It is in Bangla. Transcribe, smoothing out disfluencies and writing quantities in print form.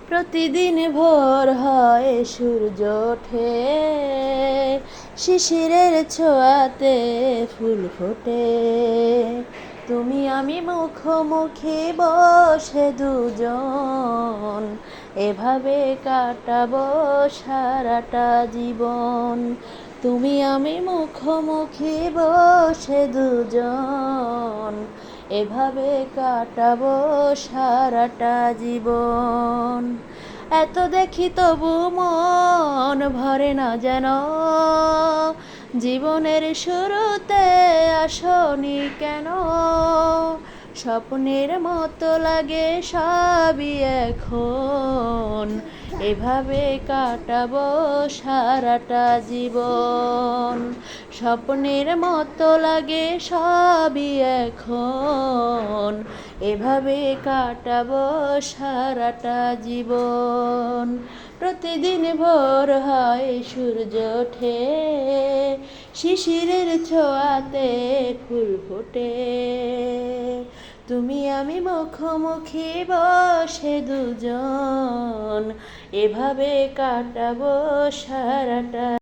প্রতিদিন ভোর হয় সূর্য ওঠে, শিশিরের ছোঁয়াতে ফুল ফোটে। তুমি আমি মুখোমুখি বসে দুজন, এভাবে কাটাবো সারাটা জীবন। তুমি আমি মুখোমুখি বসে দুজন, এভাবে কাটাবো সারাটা জীবন। এত দেখি তবু মন ভরে না যেন, জীবনের শুরুতে আসনি কেন। স্বপ্নের মতো লাগে সবই এখন, এভাবে কাটাবো সারাটা জীবন। স্বপ্নের মতো লাগে সবই এখন, এভাবে কাটাবো সারাটা জীবন। প্রতিদিন ভোর হয় সূর্য ওঠে, শিশিরের ছোঁয়াতে ফুল ফোটে। তুমি আমি মুখোমুখি বসে দুজন, এভাবে কাটাবো সারাটা